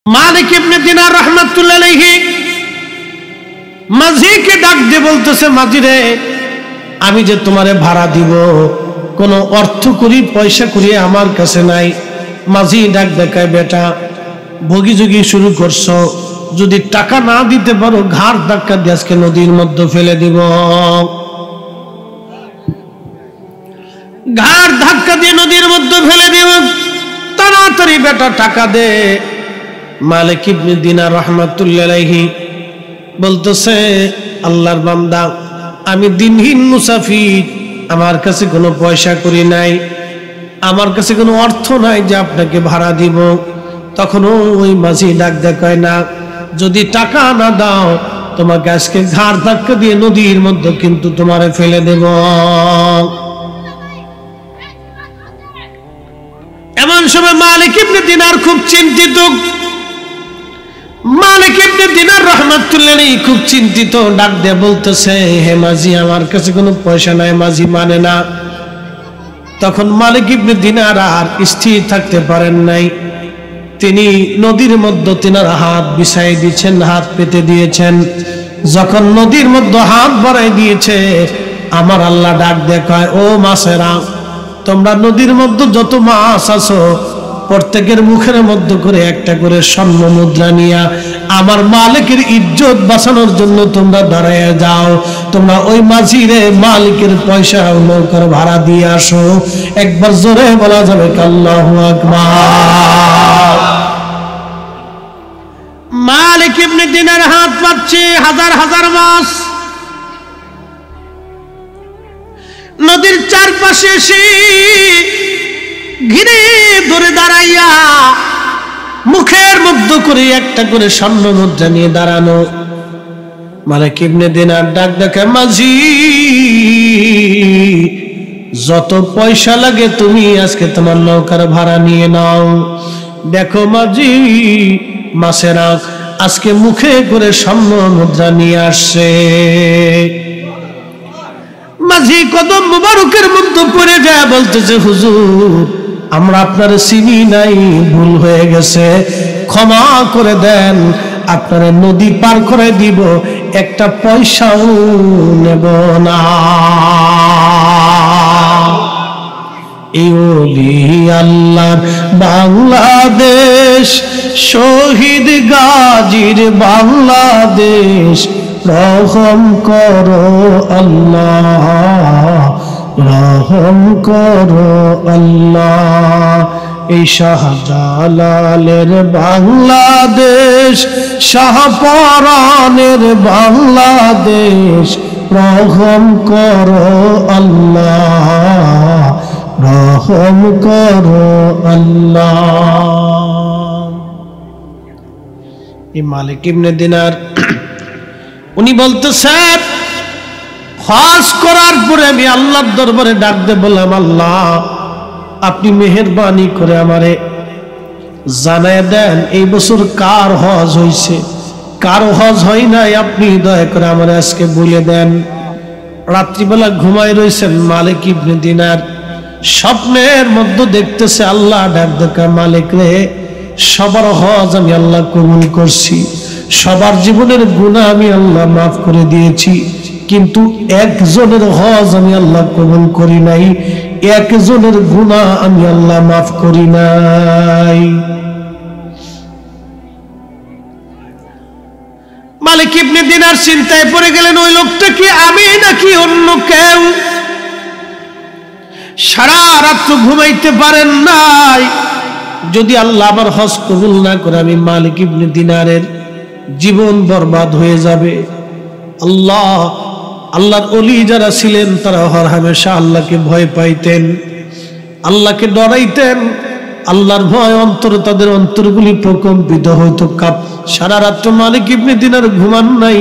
মালিক ইবনে দিনার রাহমাতুল্লাহ আলাইহি মাঝিকে ডাক দিয়ে বলতেছে, মাঝি রে, আমি যে তোমারে ভাড়া দিব কোনো অর্থ করি পয়সা করি আমার কাছে নাই। মাঝি ডাক দেখায়, বেটা ভোগী যোগী শুরু করছো, যদি টাকা না দিতে পারো ঘাড় ধাক্কা দিয়ে আজকে নদীর মধ্যে ফেলে দিব। ঘাড় ধাক্কা দিয়ে নদীর মধ্যে ফেলে দিব, তাড়াতাড়ি বেটা টাকা দে। মালিক ইবনে দিনার রাহমাতুল্লাহ আলাইহি বলতেছে, আল্লাহর বান্দা, আমি দিনহীন মুসাফির, আমার কাছে কোনো পয়সা করি নাই, আমার কাছে কোনো অর্থ নাই যে আপনাকে ভাড়া দিব। তখন ওই মাঝি ডাক দেখায়, না, যদি টাকা না দাও তোমাকে আজকে ঘাড় ধাক্কা দিয়ে নদীর মধ্যে কিন্তু তোমারে ফেলে দেব। এমন সময় মালিক ইবনে দিনার খুব চিন্তিত। মালিক ইবনে দিনার রাহমাতুল্লাহ আলাইহি খুব চিন্তিত, ডাক দিয়ে বলতেছে, হে মাঝি, আমার কাছে কোনো পয়সা নাই। মাঝি মানে না। তখন মালিক ইবনে দিনার আর স্থির থাকতে পারেন নাই, তিনি নদীর মধ্যে তিনার হাত বিছাই দিয়েছেন, হাত পেতে দিয়েছেন। যখন নদীর মধ্যে হাত বাড়াই দিয়েছে, আমার আল্লাহ ডাক দেখায়, ও মাছেরা, তোমরা নদীর মধ্যে যত মাছ আছো প্রত্যেকের মুখের মধ্যে করে একটা করে স্বর্ণ মুদ্রা নিয়া আমার মালিকের ইজ্জত বাঁচানোর জন্য তোমরা দাঁড়ায় যাও। তোমরা ওই মাঝিরে মালিকের পয়সা নৌকার ভাড়া দিয়ে আসো। একবার জোরে বলা যাবে আল্লাহু আকবার। মালিক ইবনে দিনার হাত পাচ্ছে, হাজার হাজার মাছ নদীর চারপাশে এসে ঘিরে ধরে দাঁড়াইয়া মুখের মধ্য করে একটা করে স্বর্ণ মুদ্রা নিয়ে দাঁড়ানো। মালিক ইবনে দিনার ডাক দেখে, মাঝি, যত পয়সা লাগে তুমি আজকে তোমার নৌকার ভাড়া নিয়ে নাও। দেখো মাঝি, মাছেরা আজকে মুখে করে স্বর্ণ মুদ্রা নিয়ে আসছে। মাঝি কদম মুবারকের মধ্যে পড়ে যায়, বলতেছে, হুজুর, আমরা আপনার চিনি নাই, ভুল হয়ে গেছে, ক্ষমা করে দেন, আপনার নদী পার করে দিব, একটা পয়সাও নেব না। এই ওলি আল্লাহর বাংলাদেশ, শহীদ গাজীর বাংলাদেশ, রহম করো আল্লাহ, রহম করো আল্লাহ। এই শাহজালালের বাংলাদেশ, শাহপরানের বাংলাদেশ, রহম করো আল্লাহ, রহম করো আল্লাহ। এই মালিক ইবনে দিনার উনি বলতেছেন, হজ করার পরে আমি আল্লাহর দরবারে ডাক দিয়ে বললাম, আল্লাহ, আপনি মেহেরবানি করে আমারে জানায় দেন এই বছর কার হজ হয়েছে, কার হজ হয় নাই, আপনি দয়া করে আমারে আজকে বলে দেন। রাত্রিবেলা ঘুমায় রয়েছেন মালিক ইবনে দিনার, স্বপ্নের মধ্যে দেখতেছে আল্লাহ ডাক দেখা, মালিক রে, সবার হজ আমি আল্লাহ কবুল করছি, সবার জীবনের গুনাহ আমি আল্লাহ মাফ করে দিয়েছি, কিন্তু একজনের হজ আমি আল্লাহ কবুল করি নাই, একজনের গুনাহ আমি আল্লাহ মাফ করি নাই। মালিক ইবনে দিনার চিন্তায় পড়ে গেলেন, ওই লোকটা কি আমি নাকি অন্য কেউ? সারা রাত ঘুমাইতে পারেন নাই, যদি আল্লাহ আমার হজ কবুল না করে আমি মালিক ইবনে দিনারের জীবন বরবাদ হয়ে যাবে। আল্লাহর ওলি যারা ছিলেন তারা হর হামেশা আল্লাহকে ভয় পাইতেন, আল্লাহকে ডরাইতেন, আল্লাহর ভয় অন্তরে তাদের অন্তরগুলি প্রকম্পিত হইতো। সারা রাত্র মালিক ইবনে দিনার ঘুমান নাই,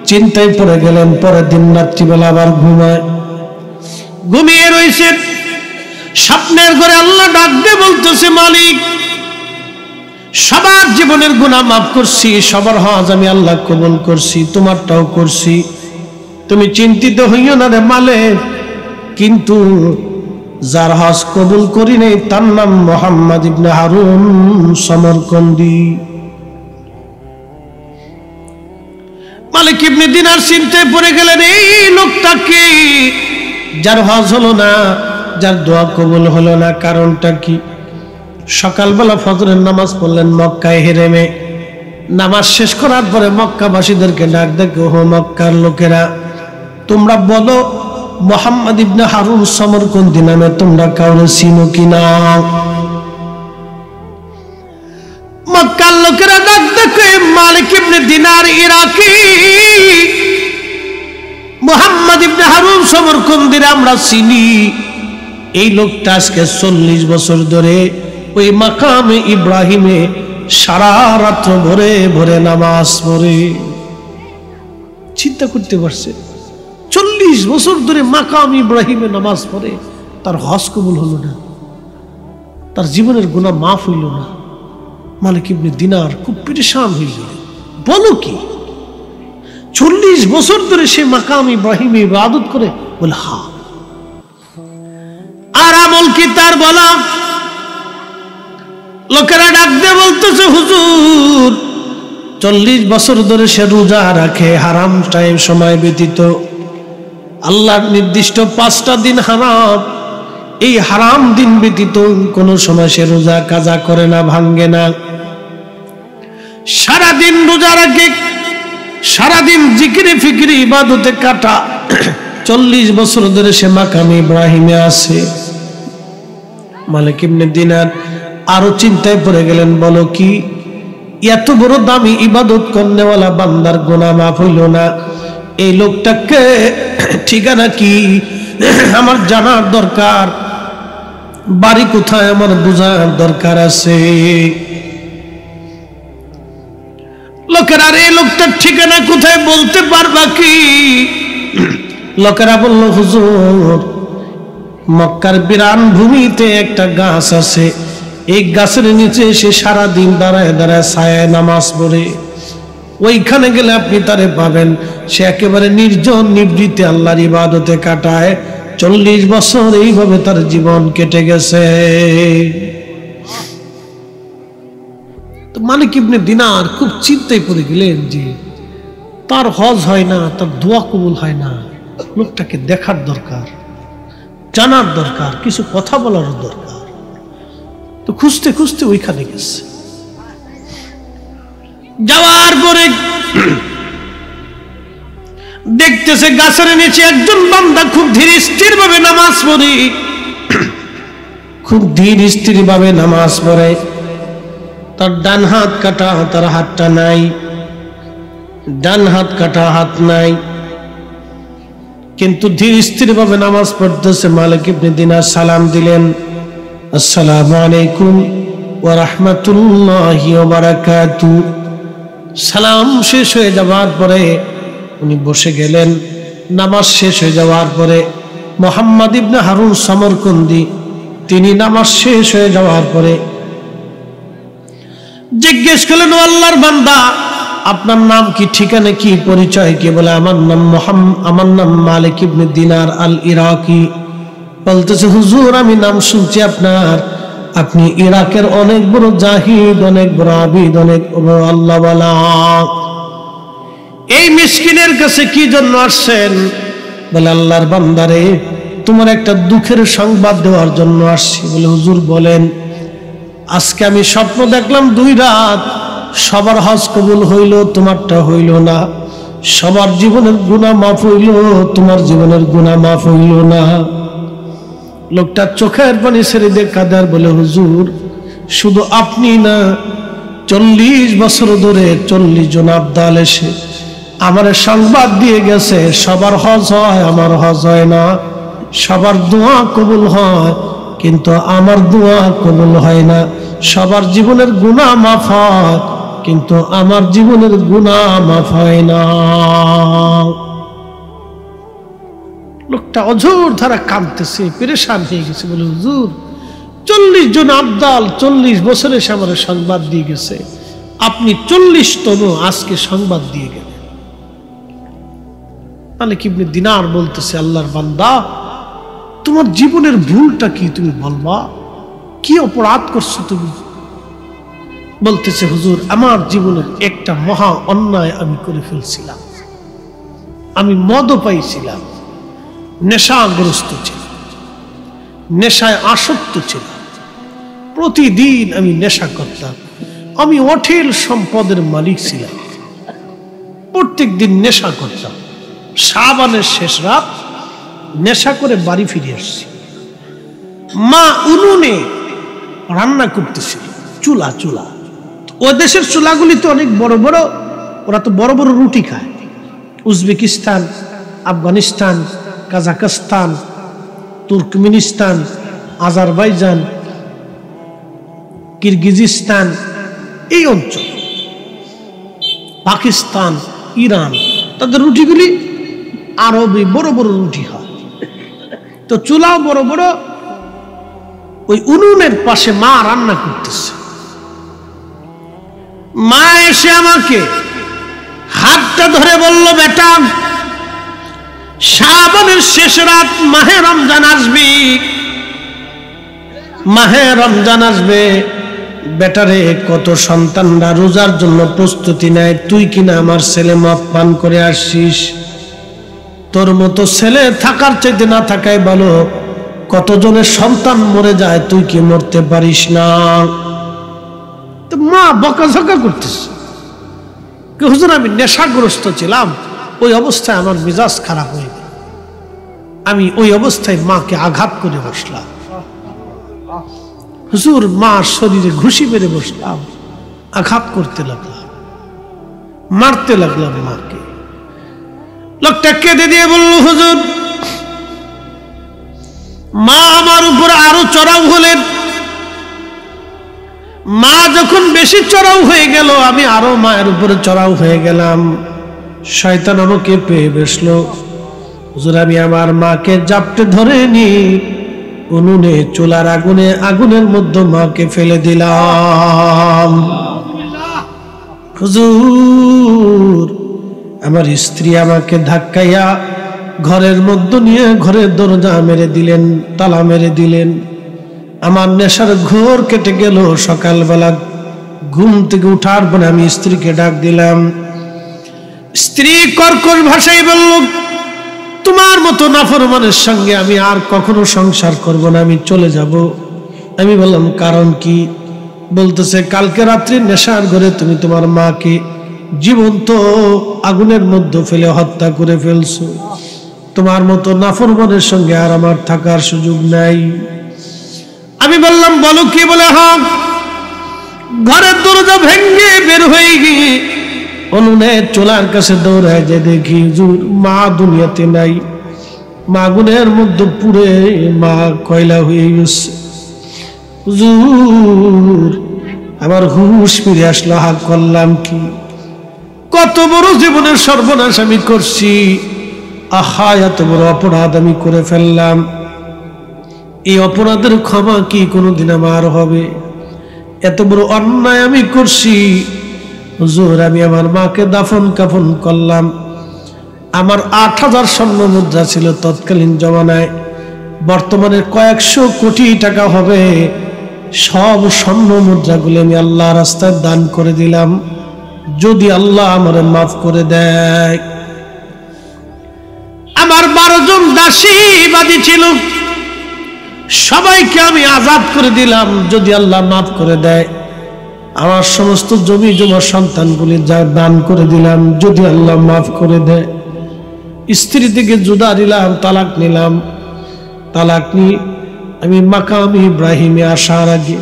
চিন্তায় পড়ে গেলেন। পরের দিন রাত্রিবেলা আবার ঘুমিয়ে রয়েছে। স্বপ্নের ঘরে আল্লাহ ডাক দিয়ে বলতেছে, মালিক, সবার জীবনের গুনাহ মাফ করছি, সবার হজ আমি আল্লাহ কবুল করছি, তোমারটাও করছি, তুমি চিন্তিত হইও না রে মালিক, কিন্তু যার হজ কবুল করি নাই তার নাম মুহাম্মদ ইবনে হারুন সমরকন্দি। মালিক ইবনে দিনার চিন্তায় পড়ে গেলেন, এই লোকটা কি, যার হজ হলো না, যার দোয়া কবুল হলো না, কারণটা কি? সকালবেলা ফজরের নামাজ পড়লেন মক্কায় হেরেমে। নামাজ শেষ করার পরে মক্কাবাসীদেরকে ডাক দেখে, ও মক্কার লোকেরা, তোমরা বলো মুহাম্মদ ইবনে হারুন সমরকন্দি নামে তোমরা কাউরে চিনো কিনা? মক্কার লোকেরা ডাক দেখে, মালিক ইবনে দিনার ইরাকি, মুহাম্মদ ইবনে হারুন সমরকন্দির আমরা চিনি। এই লোকটা আজকে 40 বছর ধরে ওই মাকামে ইব্রাহিমে সারা রাত্র ভরে ভরে নামাজ পড়ে। চিন্তা করতে পারছে, 40 বছর ধরে মাকাম ইব্রাহিমে নামাজ পড়ে, তার হজ কবুল হলো না, তার জীবনের গুনাহ মাফ হইল না। মালিক ইবনে দিনার খুব পেরেশান হইল। বলো কি, 40 বছর ধরে সে মাকাম ইব্রাহিমে ইবাদত করে? বলে হ্যাঁ। আর আমল কি তার বলা? লোকেরা ডাক দিয়ে বলতেছে, হুজুর 40 বছর ধরে সে রোজা রাখে, হারাম টাইম সময় ব্যতীত। আল্লাহর নির্দিষ্ট 5টা দিন হারাম, এই হারাম দিন ব্যতীত কোন সময় সে রোজা কাজা করে না, ভাঙ্গে না। সারাদিন রোজা রাখে, সারাদিন জিকিরে ফিকিরে ইবাদতে কাটা। 40 বছর ধরে সে মাকামে ইব্রাহিমে আছে। মালিক ইবনে দিনার আরো চিন্তায় পড়ে গেলেন, বলো কি, এত বড় দামি ইবাদত করনেওয়ালা বান্দার গুনাহ মাফ হইল না? এই লোকটাকে ঠিকানা কি আমার জানার দরকার, বাড়ি কোথায় আমার বোঝার দরকার আছে। লোকেরা, এই লোকটার ঠিকানা কোথায় বলতে পারবা কি? লোকেরা বলল, হুজুর মক্কার বিরান ভূমিতে একটা গাছ আছে, এই গাছের নিচে সে সারাদিন দাঁড়ায় দাঁড়ায় ছায়ায় নামাজ পড়ে, ওইখানে গেলে আপনি তারে পাবেন। সে একেবারে নির্জন নিবৃত্তে আল্লাহর ইবাদতে কাটায়। 40 বছর এইভাবে তার জীবন কেটে গেছে। তো মালিক ইবনে দিনার খুব চিন্তায় পড়ে গেলেন যে তার হজ হয় না, তার দোয়া কবুল হয় না, লোকটাকে দেখার দরকার, জানার দরকার, কিছু কথা বলার দরকার। তো খুঁজতে খুঁজতে ওইখানে গেছে। যাওয়ার পরে দেখতেছে গাছের নিচে একজন বান্দা খুব ধীর স্থির ভাবে নামাজ পড়ে, খুব ধীর স্থির ভাবে নামাজ পড়ে। তার ডান হাত কাটা, তার হাতটা নাই, ডান হাত কাটা, হাত নাই, কিন্তু ধীর স্থির ভাবে নামাজ পড়তেছে। মালিক ইবনে দিনার সালাম দিলেন, আসসালামু আলাইকুম ওয়া রাহমাতুল্লাহি ওয়া বারাকাতুহু। সালাম শেষ হয়ে যাওয়ার পরে উনি বসে গেলেন। নামাজ শেষ হয়ে যাওয়ার পরে মুহাম্মদ ইবনে হারুন সমরকন্দি তিনি নামাজ শেষ হয়ে যাওয়ার পরে জিজ্ঞেস করলেন, ও আল্লাহর বান্দা, আপনার নাম কি, ঠিকানা কি, পরিচয় কি? বলে, আমার নাম মালিক ইবনে দিনার আল ইরাকি। বলতেছে, হুজুর আমি নাম শুনছি আপনার, আপনি ইরাকের অনেক বড় জাহিদ, অনেক বড় আবিদ, অনেক বড় আল্লাহওয়ালা। এই মিসকিনের কাছে কি জন্য আসছেন? বলে, আল্লাহর বান্দারে, তোমার একটা দুঃখের সংবাদ দেওয়ার জন্য আসছি। বলে, হুজুর বলেন। আজকে আমি স্বপ্ন দেখলাম 2 রাত, সবার হজ কবুল হইল, তোমারটা হইল না। সবার জীবনের গুনাহ মাফ হইল, তোমার জীবনের গুনাহ মাফ হইল না। লোকটা চোখের পানি ছেড়ে দিয়ে কাঁদার বলে, হুজুর শুধু আপনি না, 40 বছর ধরে 40 জন আবদাল এসে আমার সংবাদ দিয়ে গেছে, সবার হজ হয়, আমার হজ হয় না। সবার দোয়া কবুল হয়, কিন্তু আমার দোয়া কবুল হয় না। সবার জীবনের গুনাহ মাফ হয়, কিন্তু আমার জীবনের গুনাহ মাফ হয় না। লোকটা অঝোর ধারা কাঁদতেছে, পেরেশান হয়ে গেছে। বলে, হুজুর 40 জন আবদাল 40 বছরে সে আমার সংবাদ দিয়ে গেছে, আপনি 40তম আজকে সংবাদ দিয়ে গেলেন। মালিক ইবনে দিনার বলতেছে, আল্লাহর বান্দা, তোমার জীবনের ভুলটা কি, তুমি বলবা, কি অপরাধ করছো তুমি? বলতেছে, হুজুর আমার জীবনের একটা মহা অন্যায় আমি করে ফেলছিলাম। আমি মদও পাইছিলাম, নেশাগ্রস্ত ছিলাম, নেশায় আসক্ত ছিলাম, প্রতিদিন আমি নেশা করতাম। আমি অঢেল সম্পদের মালিক ছিলাম, প্রত্যেক দিন নেশা করতাম। শাবানের শেষ রাত নেশা করে বাড়ি ফিরে আসছি। মা উনুনে রান্না করতেছিল, চুলা চুলা। ওই দেশের চুলাগুলি তো অনেক বড় বড়, ওরা তো বড় বড় রুটি খায়। Uzbekistan, Afghanistan, Kazakhstan, Turkmenistan, Azerbaijan, Kyrgyzstan, এই অঞ্চল, পাকিস্তান, ইরান, তাদের রুটিগুলি আরবি বড় বড় রুটি হয়। তো চুলাও বড় বড়। ওই উনুনের পাশে মা রান্না করতেছে। মা এসে আমাকে হাতটা ধরে বলল, বেটা, শাবানের শেষ রাত, মাহে রমজান আসবি, মাহে রমজান আসবে। বেটারে, কত সন্তানরা রোজার জন্য প্রস্তুতি নেয়, তুই কিনা আমার ছেলে মদ পান করে আসছিস। তোর মতো ছেলে থাকার চাইতে না থাকাই ভালো। কতজনের সন্তান মরে যায়, তুই কি মরতে পারিস না? তো মা বকাঝকা করতেছে। হুজুর, আমি নেশাগ্রস্ত ছিলাম, ওই অবস্থায় আমার মেজাজ খারাপ হয়ে গেল। আমি ওই অবস্থায় মাকে আঘাত করে বসলাম। হুজুর, মার শরীরে ঘুষি মেরে বসলাম, আঘাত করতে লাগলাম, মারতে লাগলাম মাকে। লোকটা কেঁদে দিয়ে বলল, হুজুর, মা আমার উপর আরো চড়াও হলেন। মা যখন বেশি চড়াও হয়ে গেল, আমি আরো মায়ের উপরে চড়াও হয়ে গেলাম। শয়তান আমাকে পেয়ে বসলো। হুজুর, আমি আমার মাকে জাপটে ধরে নি, উনুনে চুলার আগুনে, আগুনের মধ্যে মাকে ফেলে দিলাম। হুজুর, আমার স্ত্রী আমাকে ধাক্কাইয়া ঘরের মধ্যে নিয়ে ঘরের দরজা মেরে দিলেন, তালা মেরে দিলেন। আমার নেশার ঘোর কেটে গেল। সকালবেলা ঘুম থেকে উঠার পরে আমি স্ত্রীকে ডাক দিলাম। স্ত্রী কর্কশ ভাষায় বলল, তোমার মতো নাফরমানের সঙ্গে আমি আর কখনো সংসার করব না, আমি চলে যাব। আমি বললাম, কারণ কি? বলতেছে, কালকে রাত্রি নেশার ঘরে তুমি তোমার মাকে জীবন্ত আগুনের মধ্যে ফেলে হত্যা করে ফেলছো। তোমার মতো নাফরমানের সঙ্গে আর আমার থাকার সুযোগ নাই। আমি বললাম, বলো কি? বলে, হ্যাঁ। ঘরের দরজা ভেঙে বের হয়ে গিয়ে উনুনের চুলার কাছে দৌড়ায় যে দেখি, হুজুর, মা দুনিয়াতে নাই। মা আগুনের মধ্যে পুড়ে মা কয়লা হয়ে গেছে। হুজুর, আমার হুশ ফিরে আসলো। হাত করলাম কি? কত বড় জীবনের সর্বনাশ আমি করছি। আহা, এত বড় অপরাধ আমি করে ফেললাম। এই অপরাধের ক্ষমা কি কোনোদিন আমার হবে? এত বড় অন্যায় আমি করছি। হুজুর, আমি আমার মাকে দাফন কাফন করলাম। আমার ৮,০০০ স্বর্ণ মুদ্রা ছিল তৎকালীন জমানায়, বর্তমানে কয়েকশো কোটি টাকা হবে। সব স্বর্ণ মুদ্রাগুলো আমি আল্লাহ রাস্তায় দান করে দিলাম, যদি আল্লাহ আমার মাফ করে দেয়। আমার 12 জন দাসী বাদী ছিল, সবাইকে আমি আজাদ করে দিলাম, যদি আল্লাহ মাফ করে দেয়। আমার সমস্ত জমি জমা সন্তানগুলি যা দান করে দিলাম, যদি আল্লাহ মাফ করে দেয়। স্ত্রী থেকে জুদা দিলাম, তালাক নিলাম। তালাক নিয়ে আমি মাকাম ইব্রাহিমে আসার আগে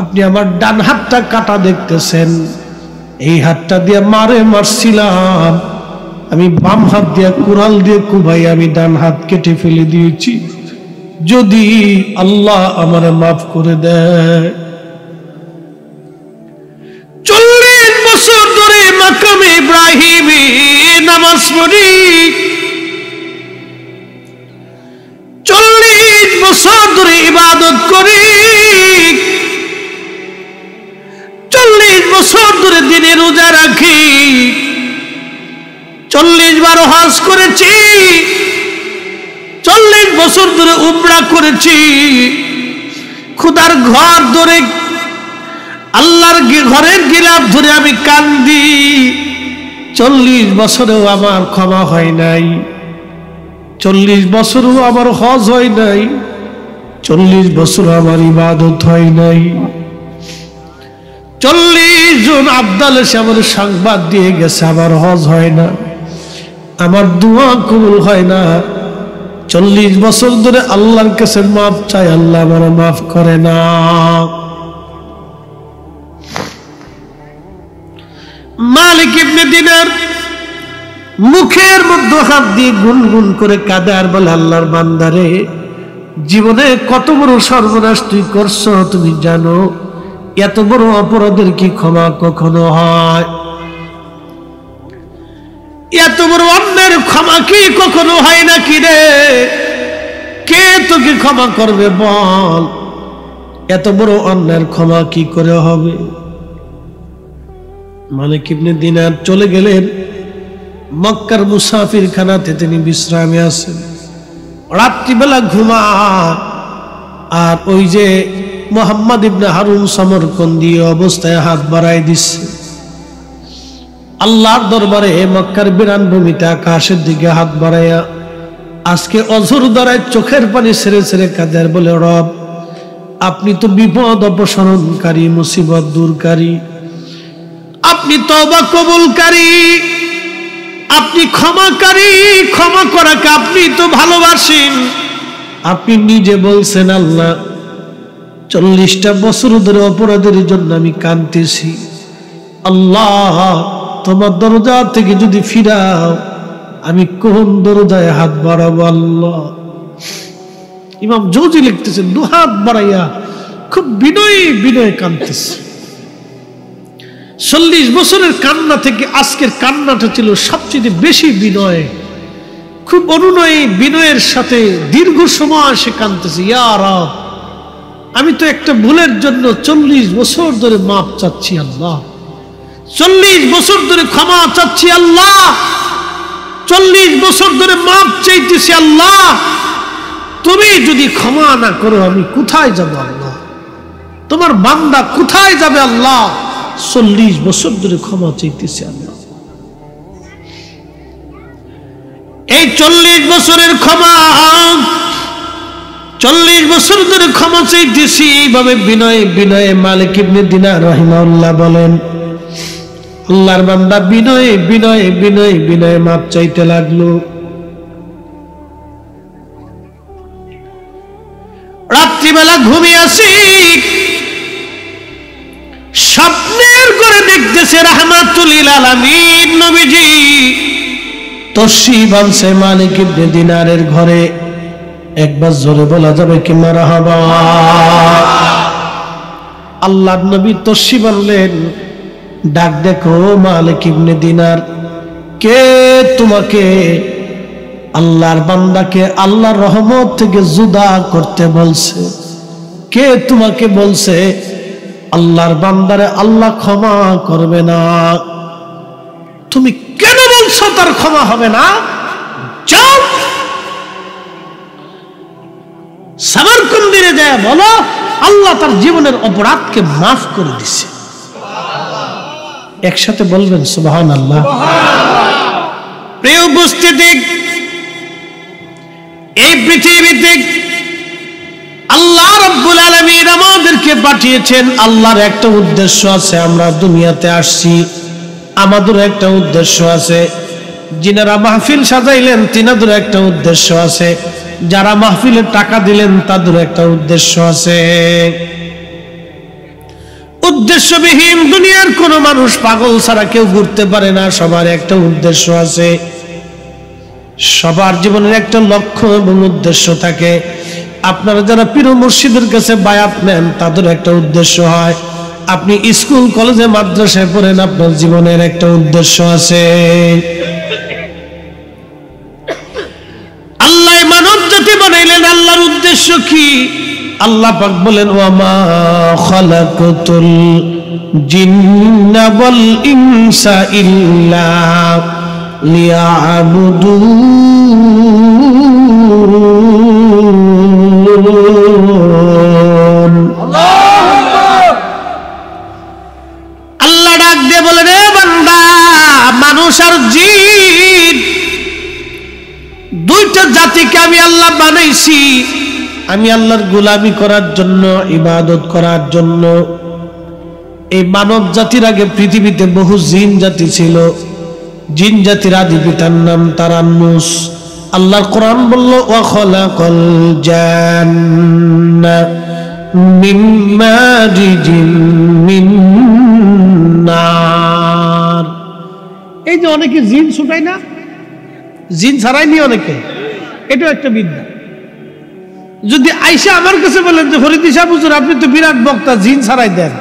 আপনি আমার ডান হাতটা কাটা দেখতেছেন। এই হাতটা দিয়ে মারছিলাম, আমি বাম হাত দিয়ে কুড়াল দিয়ে কুবাই আমি ডান হাত কেটে ফেলে দিয়েছি, যদি আল্লাহ আমার মাফ করে দেয়। 40 বছর ধরে মাকাম ইব্রাহিমে নামাজ পড়ি, 40 বছর ধরে ইবাদত করি, 40 বছর ধরে দিনে রোজা রাখি, 40 বার হজ করেছি, 40 বছর ধরে উমরা করেছি। খোদার ঘর ধরে, আল্লাহর ঘরের গিলাফ ধরে আমি কান্দি। 40 বছরেও আমার ক্ষমা হয় নাই, 40 বছরও আমার হজ হয় নাই, 40 বছর আমার ইবাদত হয় নাই। 40 জন আব্দাল এসে আমার সংবাদ দিয়ে গেছে আমার হজ হয় না, আমার দোয়া কবুল হয় না। 40 বছর ধরে আল্লাহর কাছে মাফ চাই, আল্লাহ আমার মাফ করে না। মালিক ইবনে দিনার মুখের মধ্যে হাত দিয়ে গুনগুন করে কাঁদে আর বলে, আল্লাহর বান্দারে, জীবনে কত বড় সর্বনাশ তুই করছো তুমি জানো? এত বড় অপরাধের কি ক্ষমা কখনো হয়? এত বড় অন্যের ক্ষমা কি কখনো হয় নাকি রে? কে তোকে ক্ষমা করবে বল? এত বড় অন্যের ক্ষমা কি করে হবে? মালিক ইবনে দিনার চলে গেলেন মক্কার মুসাফির খানাতে, তিনি বিশ্রামে আছেন। রাত্রিবেলা ঘুমা, আর ওই যে মুহাম্মদ ইবনে হারুন সমরকন্দি অবস্থায় হাত বাড়াই দিচ্ছে আল্লাহর দরবারে। মক্কার বিরান ভূমিতে আকাশের দিকে হাত বাড়াইয়া আজকে অঝর দ্বারায় চোখের পানি ছেড়ে ছেড়ে কাঁদে আর বলে, রব, আপনি তো বিপদ অপসারণকারী, মুসিবত দূরকারী, আপনি তওবা কবুলকারী, আপনি ক্ষমাকারী, ক্ষমা করাকে আপনি তো ভালোবাসেন। আপনি নিজে বলছেন, আল্লাহ 40টা বছর ধরে অপরাধের জন্য আমি কাঁদতেছি, আল্লাহ তোমার দরজা থেকে যদি ফিরাও আমি কোন দরজায় হাত বাড়াবো? আল্লাহ। ইমাম জৌজি লিখতেছেন, দু হাত বাড়াইয়া খুব বিনয়ী বিনয়ে কাঁদতেছে। 40 বছরের কান্না থেকে আজকের কান্নাটা ছিল সবচেয়ে বেশি বিনয়, খুব অনুনয়ী বিনয়ের সাথে দীর্ঘ সময় সে কাঁদতেছে। ইয়া রব, আমি তো একটা ভুলের জন্য 40 বছর ধরে মাপ চাচ্ছি আল্লাহ, 40 বছর ধরে ক্ষমা চাচ্ছি আল্লাহ, 40 বছর ধরে মাপ চাইতেছি আল্লাহ। তুমি যদি ক্ষমা না করো আমি কোথায় যাব আল্লাহ? তোমার বান্দা কোথায় যাবে আল্লাহ? 40 বছর ধরে ক্ষমা চাইতেছি আল্লাহ। এই 40 বছরের ক্ষমা, 40 বছর ধরে ক্ষমা চাইতেছি, এইভাবে বিনয়ে বিনয়ে মালিক ইবনে দিনার রাহিমাহুল্লাহ বলেন, আল্লাহর বান্দা বিনয়ে বিনয়ে বিনয়ে বিনয়ে মাপ চাইতে লাগলো। রাত্রিবেলা ঘুমিয়ে আসি, স্বপ্নের করে দেখতেছে রাহমাতুল লিল আলামিন নবীজি তশরিফ বানছে মালিক ইবনে দিনারের ঘরে। একবার জোরে বলা যাবে কি মারহাবা? আল্লাহর নবী তশরিফ আনলেন। ডাক দেখো মালিক ইবনে দিনার, কে তোমাকে আল্লাহর বান্দাকে আল্লাহর রহমত থেকে জুদা করতে বলছে? কে তোমাকে বলছে আল্লাহর বান্দারে আল্লাহ ক্ষমা করবে না? তুমি কেন বলছো তার ক্ষমা হবে না? যাও সামারকন্দিরে যায় বলো আল্লাহ তার জীবনের অপরাধকে মাফ করে দিছে। একসাথে বলবেন সুবহানাল্লাহ। প্রিয় উপস্থিতি, এই পৃথিবীতে আল্লাহ রাব্বুল আলামিন আমাদেরকে পাঠিয়েছেন, আল্লাহর একটা উদ্দেশ্য আছে। আমরা দুনিয়াতে আসছি, আমাদের একটা উদ্দেশ্য আছে। যিনারা মাহফিল সাজাইলেন তিনাদের একটা উদ্দেশ্য আছে, যারা মাহফিলে টাকা দিলেন তাদের একটা উদ্দেশ্য আছে। উদ্দেশ্যবিহীন দুনিয়ার কোন মানুষ পাগল ছাড়া কেউ ঘুরতে পারে না। সবার একটা উদ্দেশ্য আছে, সবার জীবনের একটা লক্ষ্য এবং উদ্দেশ্য থাকে। আপনারা যারা পীর মুর্শিদের কাছে বায়াত নেন তাদের একটা উদ্দেশ্য হয়। আপনি স্কুল কলেজে মাদ্রাসায় পড়েন, আপনার জীবনের একটা উদ্দেশ্য আছে। আল্লাহ মানব জাতি বানাইলেন, আল্লাহর উদ্দেশ্য কি? আল্লাহ পাক বলেন, ওয়ামা খালাকাতুল জিন্না ওয়াল ইনসা ইল্লা লিয়াবুদুন। আল্লাহ ডাক দিয়ে বলেন, এ বান্দা, মানুষ মানুষ আর জিন দুইটা জাতিকে আমি আল্লাহ বানাইছি আমি আল্লাহর গোলামি করার জন্য, ইবাদত করার জন্য। এই মানব জাতির আগে পৃথিবীতে বহু জিন জাতি ছিল। জিন জাতির আদি পিতার নাম তারান্নুস। আল্লাহর কোরআন বলল ওয়া খালাকাল জান্না মিন মারিজিন মিন নার। এই যে অনেকে জিন ছুটায় না, জিন ছাড়াইনি অনেকে, এটাও একটা বিদ্যা। যদি আইসা আমার কাছে বলেন যে ফরিদি সাহেব হুজুর আপনি তো বিরাট বক্তা, জিন ছাড়াই দেন,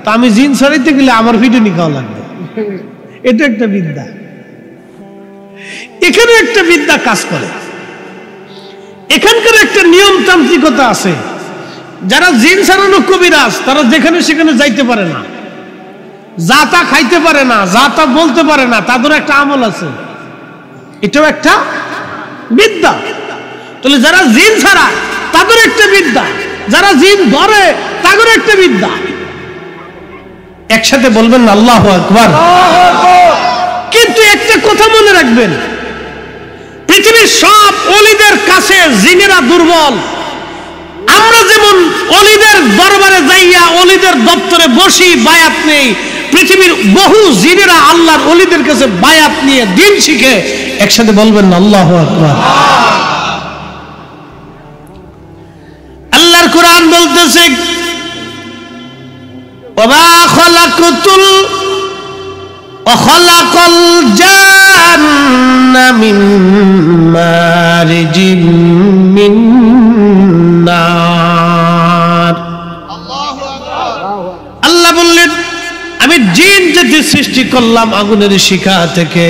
তা আমি জিন ছাড়াইতে গেলে আমার ভিডিও খাওয়া লাগবে, এটা একটা বিদ্যা। এখানে একটা বিদ্যা কাজ করে। এখানকার একটা নিয়মতান্ত্রিকতা আছে। যারা জিন ছাড়ানো কবিরাজ তারা যেখানে সেখানে যাইতে পারে না, যা তা খাইতে পারে না, যা তা বলতে পারে না, তাদের একটা আমল আছে, এটাও একটা বিদ্যা। তাহলে যারা জিন ছাড়া তাদের একটা বিদ্যা, যারা জিন ধরে তাদের একটা বিদ্যা। একসাথে বলবেন না আল্লাহু আকবার। কিন্তু একটা কথা মনে রাখবেন, পৃথিবীর সব ওলিদের কাছে জিনেরা দুর্বল। আমরা যেমন ওলিদের দরবারে যাইয়া ওলিদের দপ্তরে বসি, বায়াত নেই, পৃথিবীর বহু জিনেরা আল্লাহর ওলিদের কাছে বায়াত নিয়ে দিন শিখে। একসাথে বলবেন না আল্লাহু আকবার। আল্লাহর কোরআন বলতেছে ওয়া খালাকাতুল ওয়া খালাকাল জান্না মিন মারিজিন মিন নার। আল্লাহ বললেন আমি জিন জাতি সৃষ্টি করলাম আগুনের শিখা থেকে।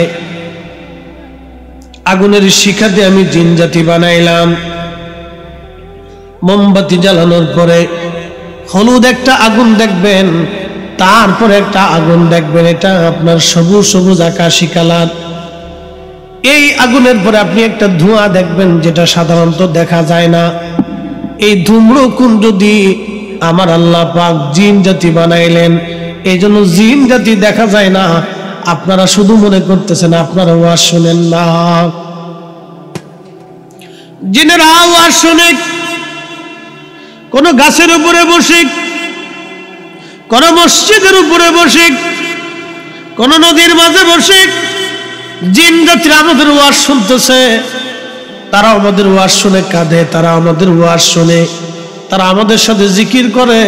আগুনের শিখা দিয়ে আমি জিন জাতি বানাইলাম। মোমবাতি জ্বালানোর পরে হলুদ একটা আগুন দেখবেন, তারপরে একটা আগুন দেখবেন, এটা আপনার সবুজ সবুজ আকাশি কালার। এই আগুনের পরে আপনি একটা ধোঁয়া দেখবেন যেটা সাধারণত দেখা যায় না। এই ধূম্রকুণ্ড দিয়ে আমার আল্লাহ পাক জিন জাতি বানাইলেন। এই জন্য জিন জাতি দেখা যায় না। আপনারা শুধু মনে করতেছেন আপনারা ওয়াজ শুনেন না। জিনেরা আওয়াজ শুনে কোন গাছের উপরে বসে, কোন মসজিদের উপরে বসে, কোন নদীর মাঝে বসে জিন জাতিরা আমাদের ওয়াজ শুনতেছে। তারা আমাদের ওয়াজ শুনে কাঁদে, তারা আমাদের ওয়াজ শুনে, তারা আমাদের সাথে জিকির করে,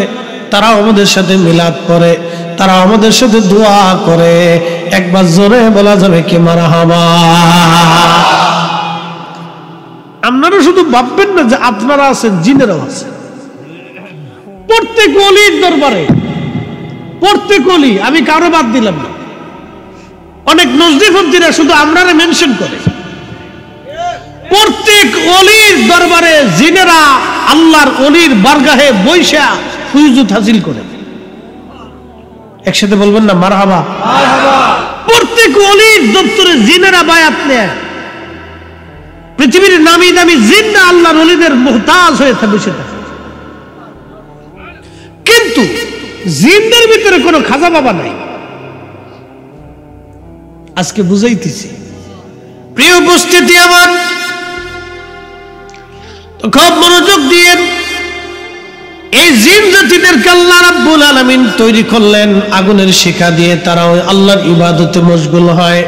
তারা আমাদের সাথে মিলাদ করে, তারা আমাদের সাথে দোয়া করে। একবার জোরে বলা যাবে কি মারহাবা। আপনারা শুধু ভাববেন না যে আপনারা আছেন, জিনেরাও আছে। প্রত্যেক ওলির দরবারে, প্রত্যেক ওলি, আমি কারো বাদ দিলাম না। অনেক নজদিফদ্দিরা শুধু আমরারে মেনশন করে। প্রত্যেক ওলির দরবারে জিনেরা আল্লাহর ওলির বারগাহে বৈশা ফুয়ুজুত হাসিল করে। একসাথে বলবেন না মারহাবা। প্রত্যেক ওলির দপ্তরে জিনেরা বায়াত নেয়। পৃথিবীর নামি দামি জিনরা আল্লাহর ওলিদের মুহতাজ হয়ে বসে থাকে। কিন্তু জিনদের ভিতরে কোনো খাজা বাবা নাই। আজকে বুঝাইতেছি। প্রিয় উপস্থিতি আমার, তো খুব মনোযোগ দিয়ে এই জিন জাতিদেরকে আল্লাহ রাব্বুল আলামিন তৈরি করলেন আগুনের শিখা দিয়ে। তারাও আল্লাহর ইবাদতে মশগুল হয়,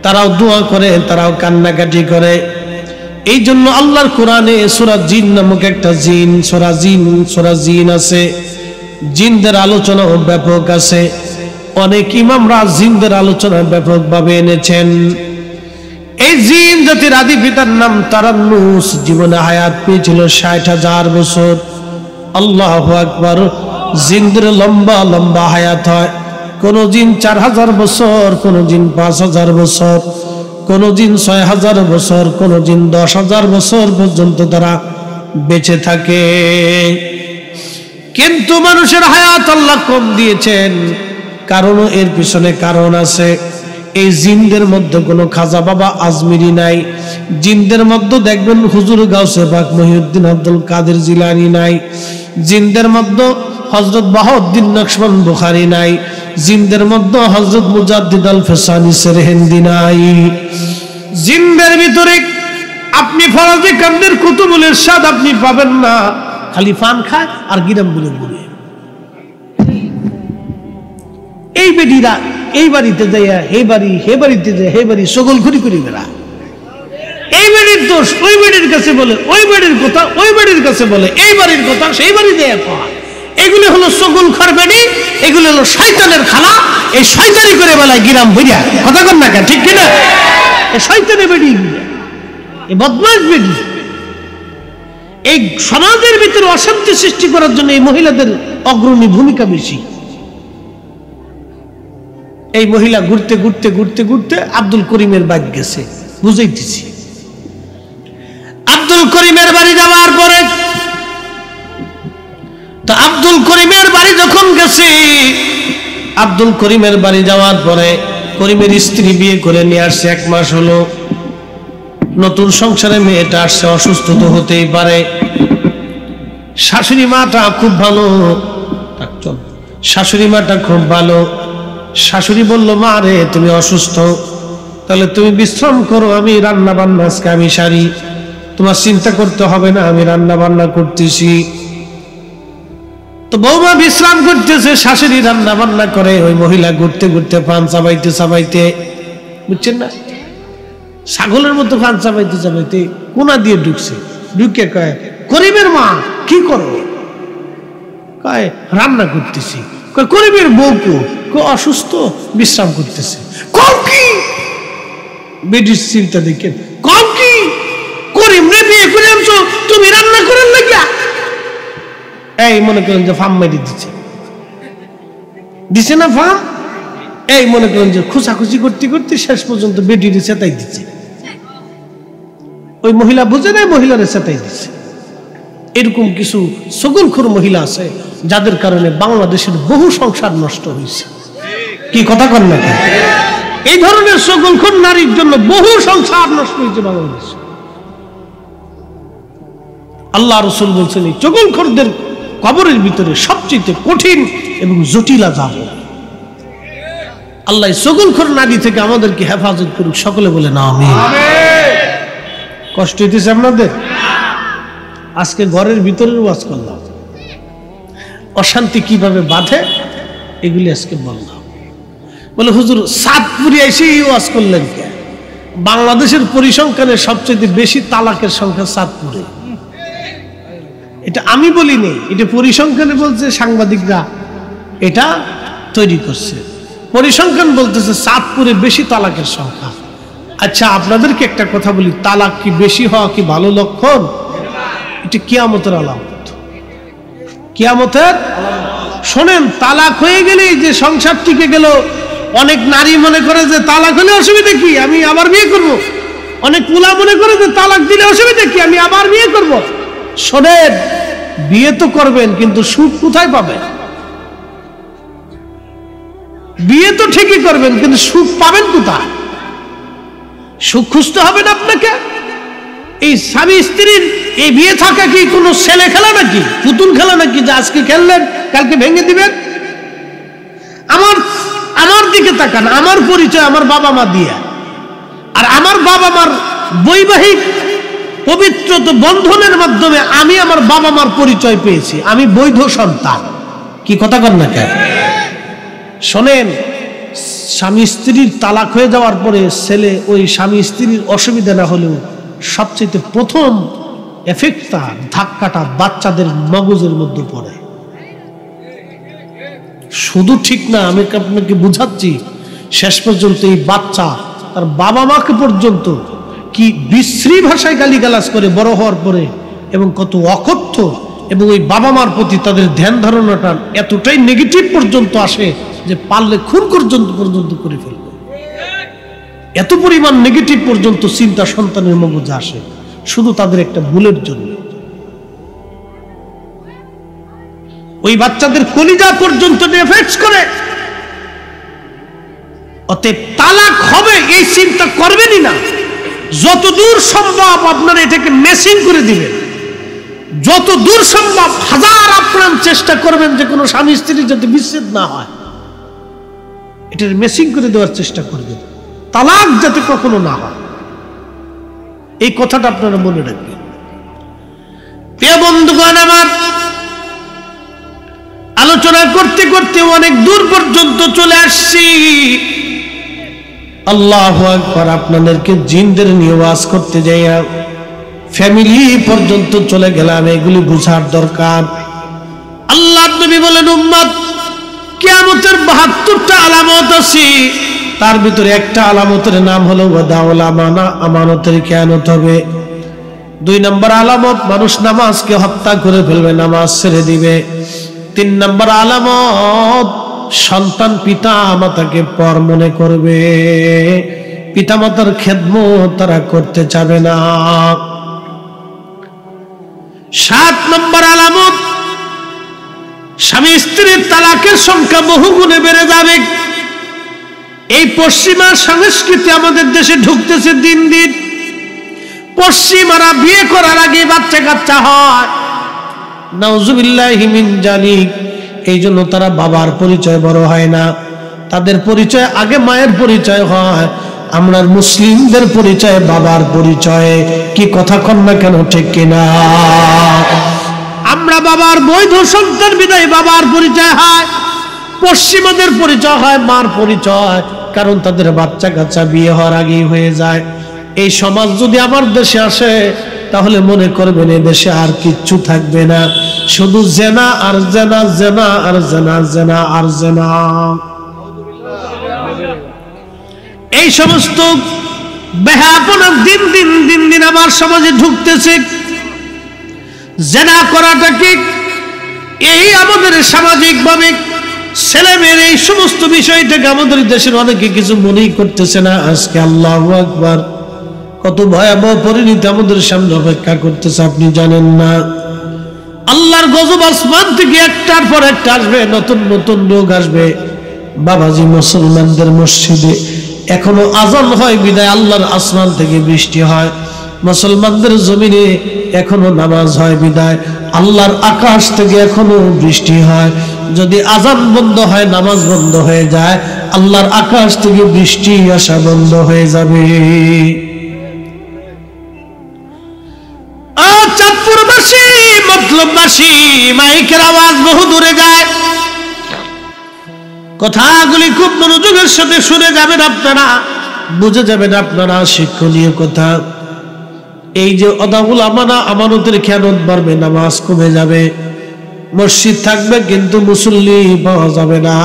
তারাও দোয়া করে, তারাও কান্নাকাটি করে। এই জন্য আল্লাহর কোরআনে সূরা জিন নামক একটা সূরা জিন আছে। জিনদের আলোচনা ব্যাপক আছে। অনেক ইমামরা জিনদের আলোচনা ব্যাপকভাবে এনেছেন। এই জিন জাতির আদি পিতার নাম তারান্নুস। জীবনে হায়াত পেয়েছিল ৬০,০০০ বছর। আল্লাহু আকবার। জিনদের লম্বা লম্বা হায়াত হয়। কোন জিন ৪,০০০ বছর, কোন জিন ৫,০০০ বছর, কোন জিন ৬,০০০ বছর, কোন জিন ১০,০০০ বছর পর্যন্ত তারা বেঁচে থাকে। কিন্তু মানুষের হায়াত আল্লাহ কম দিয়েছেন, কারণ এর পিছনে কারণ আছে। এই জিনদের মধ্যে কোনো খাজা বাবা আজমিরি নাই। জিনদের মধ্যে দেখবেন হুজুর গাউসে পাক মহিউদ্দিন আব্দুল কাদের জিলানী নাই। জিনদের মধ্যে হযরত বাহাউদ্দিন নকশবন্দ বুখারী নাই। জিনদের মধ্যে হযরত মুজাদ্দিদ আল ফেসানি সেরহিন্দি নাই। জিনদের ভিতরে আপনি ফরাজি কান্দের কুতুবুল ইরশাদ আপনি পাবেন না, খালি পান খায় আর গিরাম বলে ঘুরে। এই বেডিরা এই বাড়িতে যাইয়া এই বাড়ি হে বাড়িতে যায় হে বাড়ি সকল ঘুরি ঘুরি বেড়া। এই বাড়ির দোষ ওই বাড়ির কাছে বলে, ওই বাড়ির কথা ওই বাড়ির কাছে বলে, এই বাড়ির কথা সেই বাড়ি যায় কয়। এগুলো হলো সকল খর বেডি, এগুলো হলো শয়তানের খালা। এই শয়তানি করে বেলায় গিরাম ভরিয়া কথা কন না কেন, ঠিক কিনা? এই শয়তানের বেডি, এই বদমাশ বেডি। এই সমাজের ভিতরে অশান্তি সৃষ্টি করার জন্য এই মহিলাদের অগ্রণী ভূমিকা বেশি। এই মহিলা ঘুরতে ঘুরতে ঘুরতে ঘুরতে আব্দুল করিমের বাড়ি গেছে, বুঝাইতেছি। আব্দুল করিমের বাড়ি যাওয়ার পরে তো আব্দুল করিমের বাড়ি যখন গেছে, আব্দুল করিমের বাড়ি যাওয়ার পরে করিমের স্ত্রী বিয়ে করে নিয়ে আসছে, 1 মাস হলো। নতুন সংসারে মেয়েটা আসছে, অসুস্থ তো হতেই পারে। শাশুড়ি মাটা খুব ভালো, শাশুড়ি মাটা খুব ভালো। শাশুড়ি বলল, মা রে তুমি অসুস্থ, তাহলে তুমি বিশ্রাম করো, আমি রান্না বান্না আজকে আমি সারি, তোমার চিন্তা করতে হবে না, আমি রান্না বান্না করতেছি। তো বৌমা বিশ্রাম করতেছে, শাশুড়ি রান্না বান্না করে। ওই মহিলা ঘুরতে ঘুরতে পান চাবাইতে চাবাইতে, বুঝছেন না, ছাগলের মতো পান চাবাইতে চাবাইতে কোনা দিয়ে ঢুকছে। ঢুকে কয়, করিমের মা কি করো? কয় রান্না করতেছি। কয় করিমের বউ কেউ অসুস্থ, বিশ্রাম করতেছে। কম কি বেডির চিন্তা দেখেন, কম কি করিম রে বিয়ে করে আনছো তুমি রান্না করার লাগিয়া? এই মনে করেন যে ফার্ম মারি দিছে না ফার্ম, এই মনে করেন যে খুশাখুশি করতে করতে শেষ পর্যন্ত বেডির চেতাই দিচ্ছে। ওই মহিলা বুঝে নাই, মহিলারে চেতাই দিচ্ছে। এরকম কিছু সকলখোর মহিলা আছে যাদের কারণে বাংলাদেশের বহু সংসার নষ্ট হয়েছে। কি কথা কন না? এই ধরনের সকলখোর নারীর জন্য বহু সংসার নষ্ট হয়েছে বাংলাদেশে। আল্লাহ রাসূল বলছেন, এই সকলখোরদের কবরের ভিতরে সবচেয়ে কঠিন এবং জটিল আযাব। আল্লাহ সকলখোর নারী থেকে আমাদেরকে হেফাজত করুক, সকলে বলে না আমিন। কষ্ট হইতেছে আপনাদের? আজকে ঘরের ভিতরের ওয়াজ করলাম, অশান্তি কিভাবে বাঁধে এগুলি আজকে বললাম। বলে হুজুর সাতপুরে এসে ওয়াজ করলেন কে? বাংলাদেশের পরিসংখ্যানে সবচেয়ে বেশি তালাকের সংখ্যা সাতপুরে। এটা আমি বলিনি, এটা পরিসংখ্যানে বলছে, সাংবাদিকরা এটা তৈরি করছে। পরিসংখ্যান বলতেছে সাতপুরে বেশি তালাকের সংখ্যা। আচ্ছা আপনাদেরকে একটা কথা বলি, তালাক কি বেশি হওয়া কি ভালো লক্ষণ? এটা কিয়ামতের আলামত। কিয়ামতের শোনেন, তালাক হয়ে গেলে যে সংসার টিকে গেল। অনেক নারী মনে করে যে তালাক হলে অসুবিধা কি, আমি আবার বিয়ে করব। অনেক পুলা মনে করে যে তালাক দিলে অসুবিধা কি, আমি আবার বিয়ে করব। শোনেন, বিয়ে তো করবেন কিন্তু সুখ কোথায় পাবেন? বিয়ে তো ঠিকই করবেন কিন্তু সুখ পাবেন কোথায়? সুখ খুঁজতে হবে না আপনাকে। এই স্বামী স্ত্রীর এই বিয়ে থাকা কি কোনো ছেলে খেলা নাকি, পুতুল খেলা নাকি যে আজকে খেললেন কালকে ভেঙে দিবেন? আমার দিকে তাকান, আমার পরিচয় আমার বাবা মা দিয়ে, আর আমার বাবা মার বৈবাহিক পবিত্র বন্ধনের মাধ্যমে আমি আমার বাবা মার পরিচয় পেয়েছি, আমি বৈধ সন্তান। কি কথা কন না কেন? শোনেন, স্বামী স্ত্রীর তালাক হয়ে যাওয়ার পরে ছেলে ওই স্বামী স্ত্রীর অসুবিধা না হলেও সবচেয়ে প্রথম এফেক্টটা, ধাক্কাটা বাচ্চাদের মগজের মধ্যে পড়ে। শুধু ঠিক না, আমি আপনাকে বুঝাচ্ছি, শেষ পর্যন্ত এই বাচ্চা তার বাবা মাকে পর্যন্ত কি বিশ্রী ভাষায় গালিগালাজ করে বড় হওয়ার পরে, এবং কত অকথ্য, এবং ওই বাবা মার প্রতি তাদের ধ্যান ধারণাটা এতটাই নেগেটিভ পর্যন্ত আসে যে পারলে খুন পর্যন্ত করে ফেলবে। এত পরিমাণ নেগেটিভ পর্যন্ত চিন্তা সন্তানের মগজে আসে শুধু তাদের একটা ভুলের জন্য। ওই বাচ্চাদের কলিজা পর্যন্ত এফেক্ট করে। অতএব তালাক হবে এই চিন্তা করবেনই না। যতদূর সম্ভব আপনারা এটাকে মেসিং করে দিবেন, যতদূর সম্ভব হাজার আপ্রাণ চেষ্টা করবেন যে কোনো স্বামী স্ত্রী যাতে বিচ্ছেদ না হয়। এটার মেসিং করে দেওয়ার চেষ্টা করবেন, তালাক যাতে কখনো না হয়। এই কথাটা আপনারা মনে রাখবেন। প্রিয় বন্ধুগণ আমার, আলোচনা করতে করতে অনেক দূর পর্যন্ত চলে আসছি। আল্লাহু আকবার। আপনাদেরকে জিনদের নিয়ে ওয়াজ করতে যাইয়া ফ্যামিলি পর্যন্ত চলে গেলাম, এগুলি বুঝার দরকার। আল্লাহর নবী বলেন, উম্মত কিয়ামতের ৭২টা আলামত আছে, তার ভিতরে একটা আলামতের নাম হলো ওয়াদাউল আমানা, আমানতের খেয়ানত হবে। ২ নম্বর আলামত, মানুষ নামাজকে হত্যা করে ফেলবে, নামাজ ছেড়ে দিবে। ৩ নম্বর আলামত, সন্তান পিতা মাতাকে পর মনে করবে, পিতা মাতার খেদমত তারা করতে চাবে না। ৭ নম্বর আলামত, স্বামী স্ত্রীর তালাকের সংখ্যা বহু গুণে বেড়ে যাবে। এই পশ্চিমা সংস্কৃতি আমাদের দেশে ঢুকতেছে দিন দিন। পশ্চিমারা বিয়ে করার আগে বাচ্চা কাচ্চা হয়, নাউজুবিল্লাহি মিন জালিক। এই জন্য তারা বাবার পরিচয় বড় হয় না, তাদের পরিচয় আগে মায়ের পরিচয় হয়। আমরা মুসলিমদের পরিচয় বাবার পরিচয়। কি কথা কন না কেন, ঠিক কিনা? আমরা বাবার বৈধ সন্তান বিদায় বাবার পরিচয় হয়, পশ্চিমাদের পরিচয় হয় মার পরিচয়, কারণ তাদের বাচ্চা কাচ্চা বিয়ে হওয়ার আগেই হয়ে যায়। এই সমাজ যদি আমার দেশে আসে তাহলে মনে করবেন এই দেশে আর কিচ্ছু থাকবে না, শুধু জেনা আর জেনা, জেনা আর জেনা, জেনা আর জেনা। এই সমস্ত বেহাপনা দিন দিন দিন দিন আমার সমাজে ঢুকতেছে। জেনা করাটা কি এই আমাদের সামাজিক ভাবে ছেলে মেয়ের এই সমস্ত বিষয়টাকে আমাদের দেশের অনেকে কিছু মনেই করতেছে না। আজকে আল্লাহু আকবার, কত ভয়াবহ পরিণতি আমাদের সামনে অপেক্ষা করতেছে আপনি জানেন না। আল্লাহর গজব আসমান থেকে একটার পর একটা আসবে, নতুন নতুন রোগ আসবে। বাবাজি, মুসলমানদের মসজিদে এখনো আজান হয় বিদায় আল্লাহর আসমান থেকে বৃষ্টি হয়, মুসলমানদের জমিনে এখনো নামাজ হয় বিদায় আল্লাহর আকাশ থেকে এখনো বৃষ্টি হয়। যদি আজান বন্ধ হয়, নামাজ বন্ধ হয়ে যায়, আল্লাহর আকাশ থেকে বৃষ্টি আসা বন্ধ হয়ে যাবে। চাঁদপুরবাসী, মতলববাসী, মাইকের আওয়াজ বহু দূরে যায়, কথাগুলি খুব মনোযোগের সাথে শুনে যাবেন আপনারা, বুঝে যাবেন আপনারা শিক্ষণীয় কথা। এই যে ওয়াদাউল আমানা, আমানতের খেয়ানত বাড়বে, নামাজ কমে যাবে, মসজিদ থাকবে কিন্তু মুসল্লি পাওয়া যাবে না,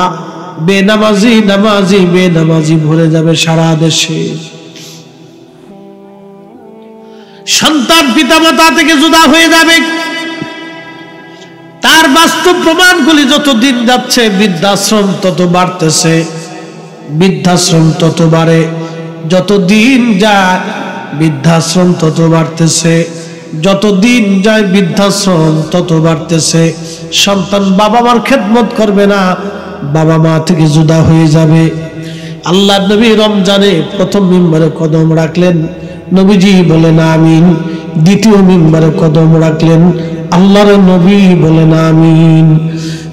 বেনামাজি নামাজি বেনামাজি ভরে যাবে সারা দেশে। সন্তান পিতামাতা থেকে জুদা হয়ে যাবে। তার বাস্তব প্রমাণগুলি যত দিন যাচ্ছে, বৃদ্ধাশ্রম তত বাড়তেছে, বৃদ্ধাশ্রম তত বাড়ে, যত দিন যায় বৃদ্ধাশ্রম তত বাড়তেছে, যত দিন যায় বৃদ্ধাশ্রম তত বাড়তেছে। সন্তান বাবা মার খেদমত করবে না, বাবা মা থেকে জুদা হয়ে যাবে। আল্লাহ নবী রমজানে প্রথম মিম্বরে কদম রাখলেন, নবীজি বলেন আমিন। দ্বিতীয় মিম্বরে কদম রাখলেন, আল্লাহর নবী বলেন আমিন।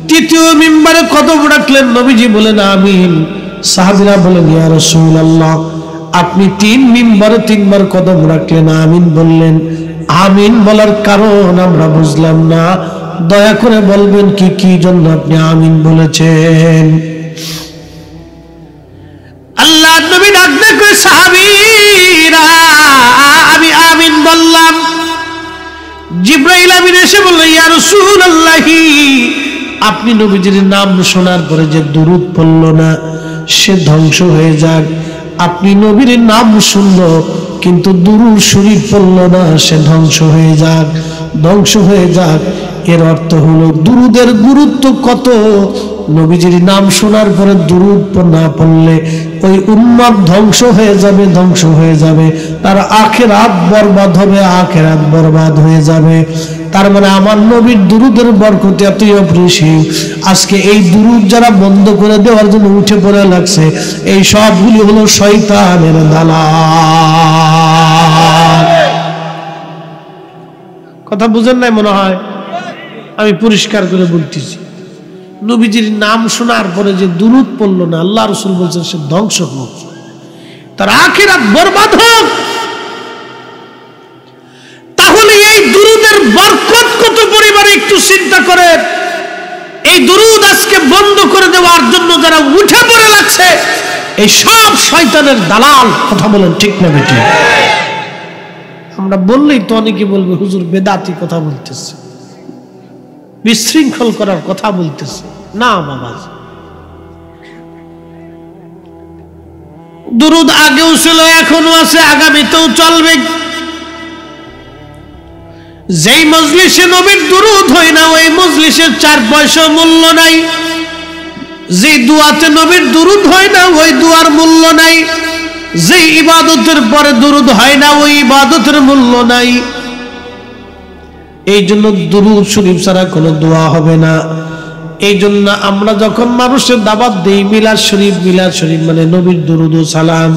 তৃতীয় মিম্বরে কদম রাখলেন, নবীজি বলেন আমিন। সাহাবীরা বলেন ইয়া রাসূলুল্লাহ, আপনি ৩ মিম্বরে ৩ বার কদম রাখলেন, আমিন বললেন। আমিন বলার কারণ আমরা বুঝলাম না, দয়া করে বলবেন কি কি জন্য আপনি আমিন বলেছেন? আল্লাহ নবী ডাক দেখে সাহাবীরা, আমি আমিন বললাম। জিবরাইল আমিন এসে বলল ইয়া রাসূলুল্লাহ, আপনি নবীজির নাম শোনার পরে যে দুরূদ পড়ল না সে ধ্বংস হয়ে যাক। আপনি নবীর নাম শুনলো কিন্তু দুরূদ শরীফ পড়ল না, সে ধ্বংস হয়ে যাক, ধ্বংস হয়ে যাক। এর অর্থ হলো দুরূদের গুরুত্ব কত। নবীজির নাম শোনার পরে দুরূদ না পড়লে ওই উম্মত ধ্বংস হয়ে যাবে, ধ্বংস হয়ে যাবে, তার আখিরাত বরবাদ হবে, আখিরাত বরবাদ হয়ে যাবে। তার মানে আমার নবীর দুরূদের বরকত এতই অপরিসীম। আজকে এই দুরূদ যারা বন্ধ করে দেওয়ার জন্য উঠে পড়ে লাগছে, এই সবগুলি হলো শয়তানের দালাল। কথা বুঝেন নাই মনে হয়, আমি পরিষ্কার করে বলতেছি। নবীজির নাম শোনার পরে যে দুরূদ পড়ল না, আল্লাহ রাসূল বলছেন সে ধ্বংস হোক, তার আখিরাত বরবাদ হোক। তাহলে এই দুরূদের বরকত কত পরিমাণে একটু চিন্তা করেন। এই দুরূদ আজকে বন্ধ করে দেওয়ার জন্য যারা উঠে পড়ে লাগছে, এই সব শয়তানের দালাল। কথা বলেন ঠিক না বেঠিক? আমরা বললেই তো অনেকে বলবে হুজুর বেদাতি কথা বলতেছে, বিশৃঙ্খল করার কথা বলতেছে। না বাবা, দুরূদ আগেও ছিল, এখনো আছে, আগামীতেও চলবে। যেই মজলিসে নবীর দুরূদ হয় না, ওই মজলিসের 4 পয়সা মূল্য নাই। যে দুয়াতে নবীর দুরূদ হয় না, ওই দুয়ার মূল্য নাই। যে ইবাদতের পরে দুরূদ হয় না, ওই ইবাদতের মূল্য নাই। এই জন্য দুরূদ শরীফ ছাড়া কোনো দোয়া হবে না। এই জন্য আমরা যখন মানুষের দাওয়াত দেই, মিলাদ শরীফ মানে নবীর দুরূদ ও সালাম,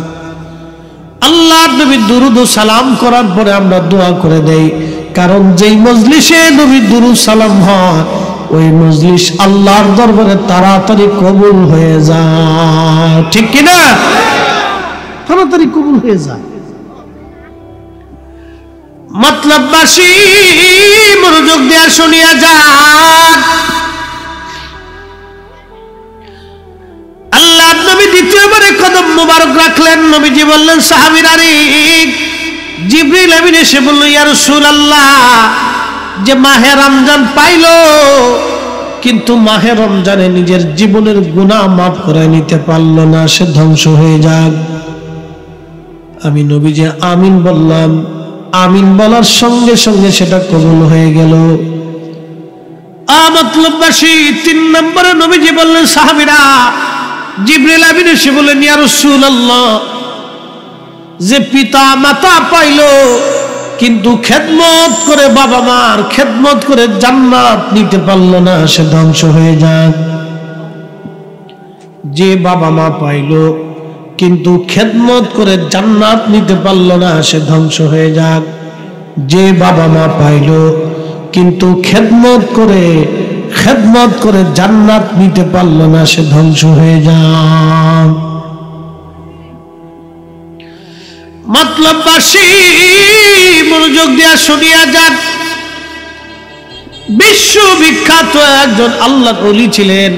আল্লাহর নবীর দুরূদ ও সালাম করার পরে আমরা দোয়া করে দেই। কারণ যেই মজলিসে নবীর দুরূদ সালাম হয়, ওই মজলিস আল্লাহর দরবারে তাড়াতাড়ি কবুল হয়ে যায়। ঠিক কিনা? তাড়াতাড়ি কবুল হয়ে যায়। মতলববাসী মনোযোগ দিয়ে শুনিয়া যান। আল্লাহ নবী দ্বিতীয়বারে কদম মোবারক রাখলেন। নবীজি বললেন সাহাবীরা রে, জিবরিল আমিন এসে বলল, ইয়া রাসূলুল্লাহ, যে মাহে রমজান পাইলো, কিন্তু মাহে রমজানে নিজের জীবনের গুনাহ মাফ করে নিতে পারলো না, সে ধ্বংস হয়ে যাক। আমি নবীজি আমিন বললাম। আমিন বলার সঙ্গে সঙ্গে সেটা কবুল হয়ে গেল। মতলববাসী 3 নম্বরে নবীজি বললেন সাহাবীরা, জিবরিল আমিন এসে বললেন, ইয়া রাসূলুল্লাহ, যে পিতা মাতা পাইলো কিন্তু খেদমত করে, বাবা মার খেদমত করে জান্নাত নিতে পারলো না, সে ধ্বংস হয়ে যাক। যে বাবা মা পাইলো কিন্তু খেদমত করে জান্নাত নিতে পারলো না, সে ধ্বংস হয়ে যাক। যে বাবা মা পাইলো কিন্তু খেদমত করে জান্নাত নিতে পারলো না, সে ধ্বংস হয়ে যাক। মতলববাসী মনোযোগ দিয়া শুনিয়া যান। বিশ্ববিখ্যাত একজন আল্লাহর ওলি ছিলেন,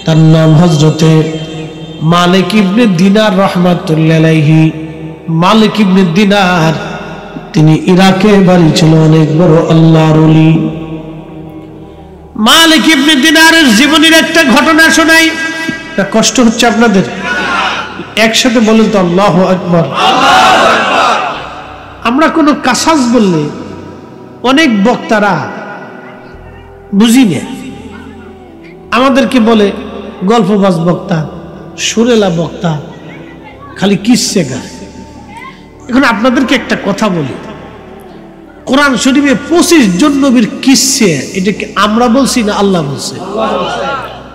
তার নাম হযরতে মালিক ইবনে দিনার রাহমাতুল্লাহি আলাইহি। মালিক ইবনে দিনার, তিনি ইরাকে বাড়ি ছিল, অনেক বড় আল্লাহর ওলি। মালিক ইবনে দিনারের জীবনের একটা ঘটনা শোনাই। এটা কষ্ট হচ্ছে আপনাদের? একসাথে বলেন তো আল্লাহু আকবার। আমরা কোনো কাসাস বললে অনেক বক্তারা বুঝি না, আমাদেরকে বলে গল্পবাজ বক্তা, সুরেলা বক্তা, খালি কিসসে গায়। এখন আপনাদেরকে একটা কথা বলি, কোরআন শরীফে 25 জন নবীর কিসসে, এটা কি আমরা বলছি না আল্লাহ বলছে?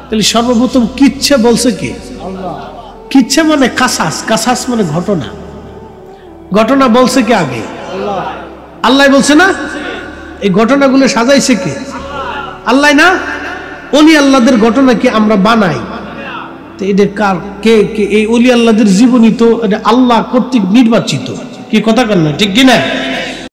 তাহলে সর্বপ্রথম কিচ্ছা বলছে কি? কিচ্ছা মানে কাসাস, কাসাস মানে ঘটনা। ঘটনা বলছে কি আগে? আল্লাহ বলছে না? এই ঘটনাগুলো সাজাইছে কে? আল্লাহ না? ওলি আল্লাহদের ঘটনা কি আমরা বানাই? তো এটা কার, কে কে? এই ওলি আল্লাহদের জীবনী তো এটা আল্লাহ কর্তৃক নির্বাচিত। কি কথা কর না? ঠিক কিনা?